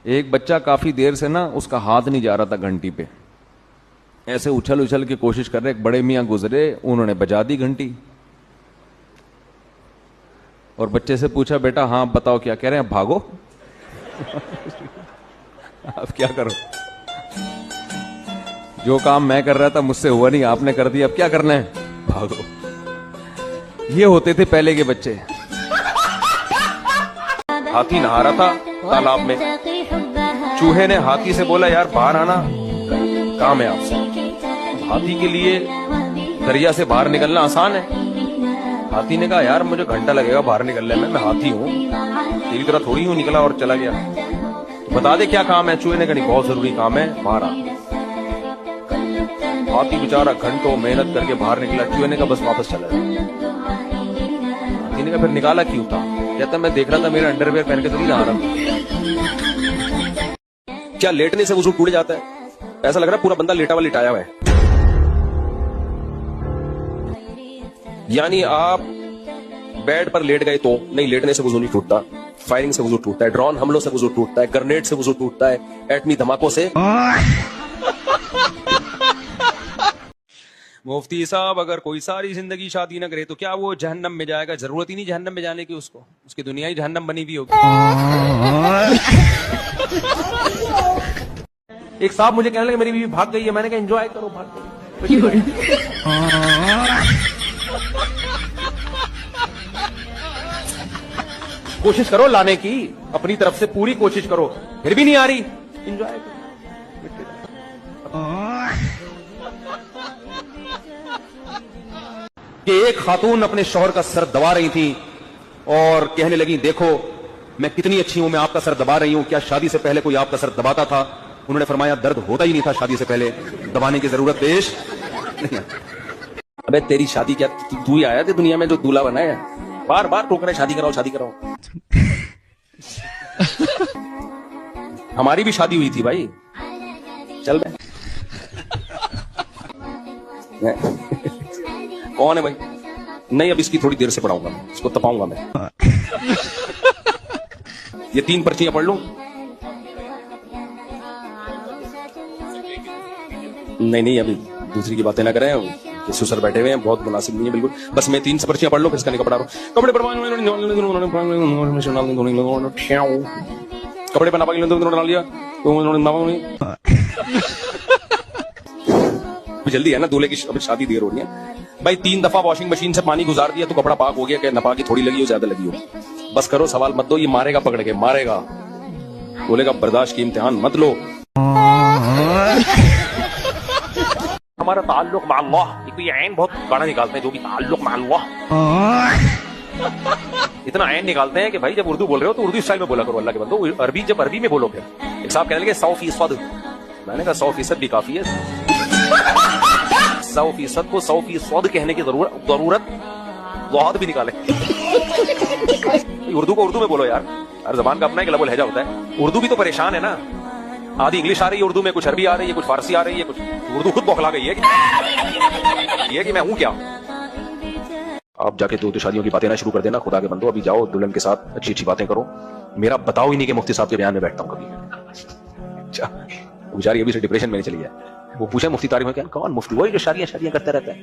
एक बच्चा काफी देर से ना उसका हाथ नहीं जा रहा था घंटी पे, ऐसे उछल उछल के कोशिश कर रहे, एक बड़े मियां गुजरे, उन्होंने बजा दी घंटी और बच्चे से पूछा, बेटा हाँ बताओ क्या कह रहे हैं, भागो। अब क्या करो, जो काम मैं कर रहा था मुझसे हुआ नहीं, आपने कर दिया, अब क्या करना है, भागो। ये होते थे पहले के बच्चे। हाथी नहा रहा था तालाब में, चूहे ने हाथी से बोला, यार बाहर आना, काम है आपसे। हाथी के लिए दरिया से बाहर निकलना आसान है। हाथी ने कहा, यार मुझे घंटा लगेगा बाहर निकलने में, मैं हाथी हूँ, तेरी तरह थोड़ी हूँ। निकला और चला गया। तो बता दे क्या काम है। चूहे ने कहा, नहीं बहुत जरूरी काम है, बाहर आ। हाथी बेचारा घंटों मेहनत करके बाहर निकला। चूहे ने कहा, बस वापस चला जाए। हाथी ने कहा, फिर निकाला क्यों था? कहता, मैं देख रहा था मेरा अंडरवेयर पहन के तो नहीं नहा रहा। क्या लेटने से वजू टूट जाता है? ऐसा लग रहा है पूरा बंदा लेटा हुआ लिटाया हुआ है। यानी आप बेड पर लेट गए तो नहीं, लेटने से वजू नहीं टूटता, फायरिंग से वजू टूटता है, ड्रोन हमलों से वजू टूटता है, ग्रेनेड से वजू टूटता है, एटमी धमाकों से। मुफ्ती साहब, अगर कोई सारी जिंदगी शादी न करे तो क्या वो जहन्नम में जाएगा? जरूरत ही नहीं जहन्नम में जाने की उसको, उसकी दुनिया ही जहन्नम बनी हुई होगी। एक साहब मुझे कहने लगे, मेरी बीवी भाग गई है। मैंने कहा, एंजॉय करो, भाग गई। कोशिश करो लाने की, अपनी तरफ से पूरी कोशिश करो, फिर भी नहीं आ रही, एंजॉय करो। कि एक खातून अपने शौहर का सर दबा रही थी और कहने लगी, देखो मैं कितनी अच्छी हूं, मैं आपका सर दबा रही हूं, क्या शादी से पहले कोई आपका सर दबाता था? उन्होंने फरमाया, दर्द होता ही नहीं था शादी से पहले, दबाने की जरूरत पेश नहीं। अबे तेरी शादी क्या, तू ही आया थे दुनिया में जो दूल्हा बनाया? बार बार टोक रहे, शादी कराओ शादी कराओ। हमारी भी शादी हुई थी भाई, चल रहे। कौन है भाई? नहीं, अब इसकी थोड़ी देर से पढ़ाऊंगा, इसको तपाऊंगा मैं। ये 3 पर्चियां पढ़ लूं? नहीं, अभी दूसरी की बातें ना करें, सुसर बैठे हुए हैं, बहुत मुनासिब नहीं है बिल्कुल। बस मैं 3 पर्चियां पढ़ लूं, फिर इसका नहीं पढ़ा रहा हूं। कपड़े पर डाल दिया, जल्दी है ना, दूल्हे की शादी देर हो रही है भाई। 3 दफा वॉशिंग मशीन से पानी गुजार दिया तो कपड़ा पाक हो गया, क्या नपा की थोड़ी लगी हो, ज्यादा लगी हो? बस करो, सवाल मत दो, ये मारेगा पकड़ के, मारेगा। बोलेगा बर्दाश्त की इम्तिहान मत लो। हमारा ताल्लुक मा अल्लाह, ये ऐन बहुत बड़ा निकालते हैं, जो भी ताल्लुक मा अल्लाह, इतना ऐन निकालते हैं कि भाई जब उर्दू बोल रहे हो तो उर्दू स्टाइल में बोला करो, अल्लाह के बंदो। अरबी जब अरबी में बोलो। फिर एक साहब कहने लगे 100%। मैंने कहा 100% भी काफी है, 100% को 100% कहने की जरूरत बहुत भी निकाले। उर्दू को उर्दू में बोलो यार, हर जबान का अपना एक लबो लहजा होता है। उर्दू भी तो परेशान है ना, आधी इंग्लिश आ रही है उर्दू में, कुछ अरबी आ रही है, कुछ फारसी आ रही है, कुछ उर्दू खुद बौखला गई है कि मैं हूं क्या। आप जाके तो शादियों की बातें ना शुरू कर देना, खुदा के बंदो। अभी जाओ दुल्हन के साथ अच्छी अच्छी बातें करो। मेरा बताओ ही नहीं कि मुफ्ती साहब के बयान में बैठता हूं कभी। अच्छा, बेचारी अभी से डिप्रेशन में चली है। वो पूछे मुफ्ती तारीफ में, क्या कौन मुफ्ती? वही जो शादियां करता रहता है।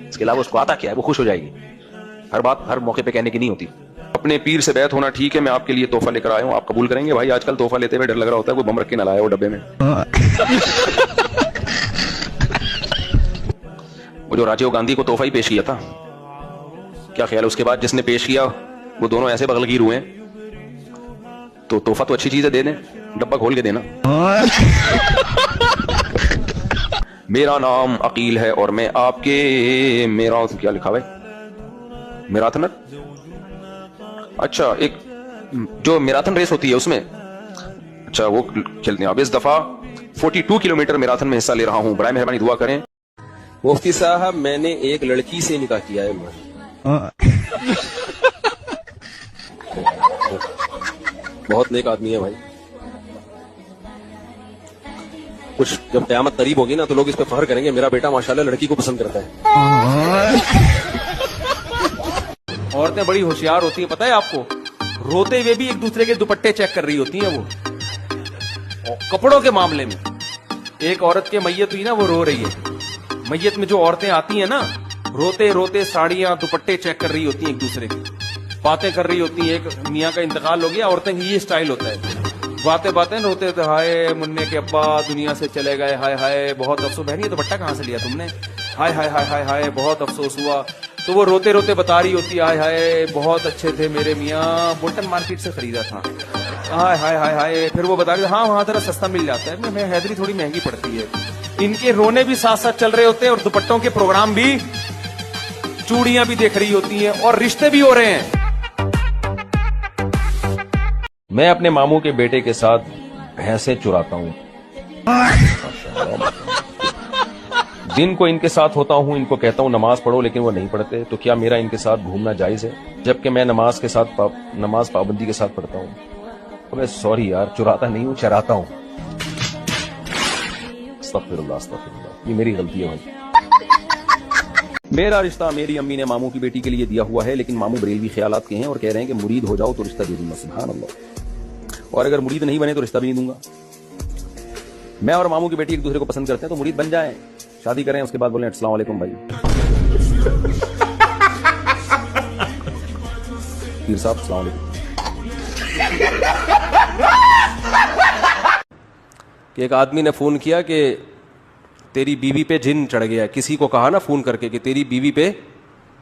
इसके अलावा उसको आता क्या है? वो खुश हो जाएगी। हर बात हर मौके पे कहने की नहीं होती। अपने पीर से बैत होना ठीक है, मैं आपके लिए तोहफा लेकर आया हूं, आप कबूल करेंगे? भाई आजकल तोहफा लेते हुए डर लग रहा होता है, कोई बम रख के ना लाया वो डब्बे में। वो जो राजीव गांधी को तोहफा ही पेश किया था, क्या ख्याल है? उसके बाद जिसने पेश किया वो दोनों ऐसे बगलगीर हुए। तो तोहफा तो अच्छी चीज है, दे दें, डब्बा खोल के देना। मेरा नाम अकील है और मैं आपके, मेरा क्या लिखा हुआ है? मैराथनर। अच्छा, एक जो मैराथन रेस होती है उसमें, अच्छा वो खेलते हैं। अब इस दफा 42 किलोमीटर मैराथन में हिस्सा ले रहा हूं, बराए मेहरबानी दुआ करें। मुफ्ती साहब, मैंने एक लड़की से निकाह किया है। बहुत नेक आदमी है भाई। कुछ जब क़यामत करीब होगी ना तो लोग इस पे फख्र करेंगे, मेरा बेटा माशाल्लाह लड़की को पसंद करता है। औरतें बड़ी होशियार होती हैं, पता है आपको, रोते हुए भी एक दूसरे के दुपट्टे चेक कर रही होती हैं वो, कपड़ों के मामले में। एक औरत के मैयत हुई ना, वो रो रही है। मैयत में जो औरतें आती हैं ना, रोते रोते साड़ियां दुपट्टे चेक कर रही होती हैं, एक दूसरे की बातें कर रही होती हैं। एक मियाँ का इंतकाल हो गया, औरतें की ये स्टाइल होता है, बातें बातें रोते रोते, हाय मुन्ने के अब्बा दुनिया से चले गए, हाय हाय बहुत अफसोस। बहन ये दुपट्टा कहाँ से लिया तुमने, हाय हाय हाय हाय हाय बहुत अफसोस हुआ। तो वो रोते रोते बता रही होती, हाय हाय बहुत अच्छे थे मेरे मियाँ, बुल्टन मार्केट से खरीदा था, हाय हाय हाय हाय। फिर वो बता रही, हाँ वहां जरा सस्ता मिल जाता है, मैं हैदरी थोड़ी महंगी पड़ती है। इनके रोने भी साथ साथ चल रहे होते हैं और दुपट्टों के प्रोग्राम भी, चूड़ियां भी देख रही होती हैं और रिश्ते भी हो रहे हैं। मैं अपने मामू के बेटे के साथ भैंसे चुराता हूं। दिन को इनके साथ होता हूं, इनको कहता हूं नमाज पढ़ो, लेकिन वो नहीं पढ़ते। तो क्या मेरा इनके साथ घूमना जायज है, जबकि मैं नमाज पाबंदी के साथ पढ़ता हूं? अबे सॉरी यार, चुराता नहीं हूं, चराता हूं। अस्तगफिरुल्लाह, अस्तगफिरुल्लाह, ये मेरी गलती है भाई। मेरा रिश्ता मेरी अम्मी ने मामू की बेटी के लिए दिया हुआ है, लेकिन मामू बरेलवी ख्यालात के हैं और कह रहे हैं कि मुरीद हो जाओ तो रिश्ता दे दूंगा। सुभान अल्लाह। और अगर मुरीद नहीं बने तो रिश्ता भी नहीं दूंगा। मैं और मामू की बेटी एक दूसरे को पसंद करते हैं, तो मुरीद बन जाएं, शादी करें, उसके बाद बोलें अस्सलाम वालेकुम भाई। पीर साहब अस्सलाम वालेकुम। एक आदमी ने फोन किया कि तेरी बीवी पे जिन चढ़ गया। किसी को कहा ना फोन करके कि तेरी बीवी पे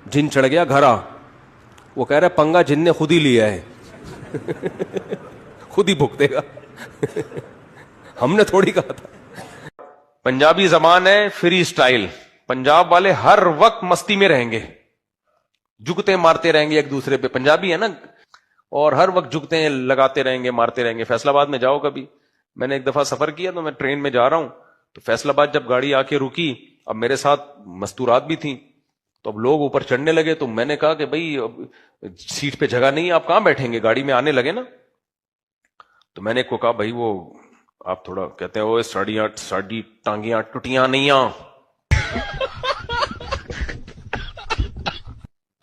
जिन चढ़ गया, घर आ। वो कह रहा है पंगा जिन ने खुद ही लिया है। खुद ही भुगतेगा। हमने थोड़ी कहा था। पंजाबी जबान है फ्री स्टाइल। पंजाब वाले हर वक्त मस्ती में रहेंगे, जुगते मारते रहेंगे एक दूसरे पे। पंजाबी है ना, और हर वक्त जुगते लगाते रहेंगे, मारते रहेंगे। फैसलाबाद में जाओ कभी, मैंने एक दफा सफर किया, तो मैं ट्रेन में जा रहा हूं, तो फैसलाबाद जब गाड़ी आके रुकी, अब मेरे साथ मस्तूरात भी थी, तो अब लोग ऊपर चढ़ने लगे। तो मैंने कहा कि भाई अब सीट पे जगह नहीं है, आप कहां बैठेंगे? गाड़ी में आने लगे ना। तो मैंने को कहा भाई वो आप थोड़ा, कहते हैं वो साड़ी टांगियां टुटियां नहीं आ।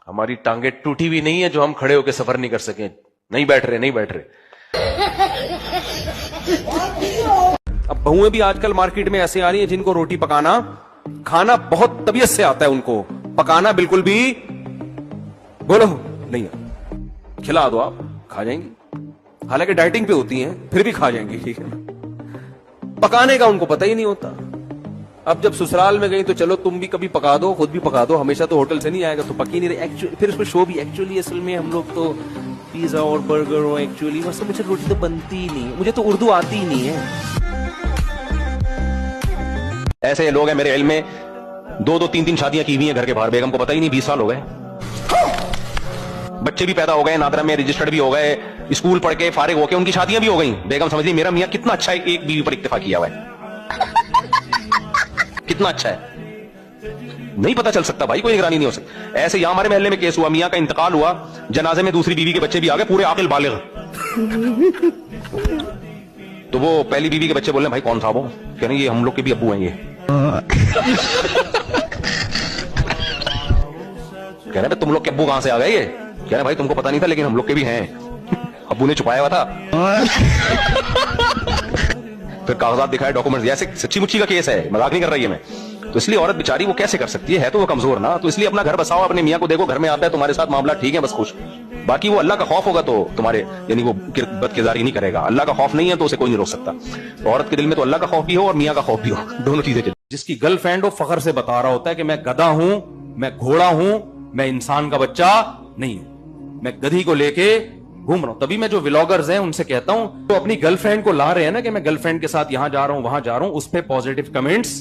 हमारी टांगे टूटी भी नहीं है जो हम खड़े होकर सफर नहीं कर सके। नहीं बैठ रहे। अब बहुएं भी आजकल मार्केट में ऐसे आ रही हैं जिनको रोटी पकाना, खाना बहुत तबीयत से आता है, उनको पकाना बिल्कुल भी बोलो नहीं है। खिला दो, आप खा जाएंगी। हालांकि डाइटिंग पे होती हैं, फिर भी खा जाएंगी, ठीक है ना। पकाने का उनको पता ही नहीं होता। अब जब ससुराल में गई तो चलो तुम भी कभी पका दो, खुद भी पका दो, हमेशा तो होटल से नहीं आएगा, तो पकी नहीं रही। फिर उसको शो भी, एक्चुअली असल में हम लोग तो पिज्जा और बर्गर और एक्चुअली बस, मुझे रोटी तो बनती ही नहीं, मुझे तो उर्दू आती ही नहीं है। ऐसे लोग हैं मेरे इल्म में, 2-2, 3-3 शादियां की हुई हैं घर के बाहर, बेगम को पता ही नहीं। 20 साल हो गए, बच्चे भी पैदा हो गए, नादरा में रजिस्टर्ड भी हो गए, स्कूल पढ़ के फारिग होके उनकी शादियां भी हो गई। बेगम समझ ली मेरा मियां कितना अच्छा है, एक बीवी पर इत्तेफाक किया हुआ है। कितना अच्छा है, नहीं पता चल सकता भाई, कोई निगरानी नहीं हो सकती। ऐसे यहां हमारे महल्ले में केस हुआ, मियां का इंतकाल हुआ, जनाजे में दूसरी बीवी के बच्चे भी आ गए, पूरे आकिल बालिग। तो वो पहली बीवी के बच्चे बोल रहे भाई कौन था वो? कह रहे ये हम लोग के भी अब्बू हैं ये। कह रहे तुम लोग के अब्बू कहां से आ गए ये? कह रहे भाई तुमको पता नहीं था, लेकिन हम लोग के भी हैं, अब्बू ने छुपाया हुआ था। फिर कागजात दिखाए, डॉक्यूमेंट्स, ऐसे सच्ची मुच्ची का केस है, मजाक नहीं कर रही है मैं। तो इसलिए औरत बेचारी वो कैसे कर सकती है तो वो कमजोर ना। तो इसलिए अपना घर बसाओ, अपने मियां को देखो, घर में आता है तुम्हारे साथ मामला ठीक है, बस खुश। बाकी वो अल्लाह का खौफ होगा तो तुम्हारे, यानी वो बदकिरदारी नहीं करेगा। अल्लाह का खौफ नहीं है तो उसे कोई नहीं रोक सकता। तो औरत के दिल में तो अल्लाह का खौफ भी हो और मियां का खौफ भी हो, दोनों चीजें। जिसकी गर्लफ्रेंड हो, फखर से बता रहा होता है कि मैं गधा हूं, मैं घोड़ा हूं, मैं इंसान का बच्चा नहीं हूं, मैं गधी को लेके घूम रहा हूं। तभी मैं जो व्लॉगर्स हैं उनसे कहता हूं, तो अपनी गर्लफ्रेंड को ला रहे हैं ना कि मैं गर्लफ्रेंड के साथ यहां जा रहा हूं, वहां जा रहा हूं, उस पर पॉजिटिव कमेंट्स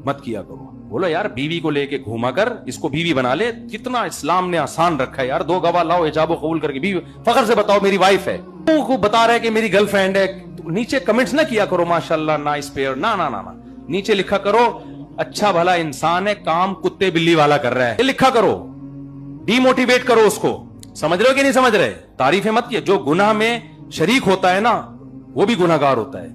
मत किया करो। बोलो यार बीवी को लेके घुमा कर इसको बीवी बना ले। कितना इस्लाम ने आसान रखा है यार। 2 गवाह लाओ, हिजाब कबूल करके बीवी, फखर से बताओ मेरी वाइफ है, को बता रहा है कि मेरी गर्लफ्रेंड है। नीचे कमेंट्स ना किया करो माशाल्लाह नाइस पेयर, ना ना ना ना, नीचे लिखा करो अच्छा भला इंसान है, काम कुत्ते बिल्ली वाला कर रहा है, ये लिखा करो, डीमोटिवेट करो उसको। समझ रहे हो कि नहीं समझ रहे? तारीफें मत किए। जो गुनाह में शरीक होता है ना वो भी गुनाहगार होता है।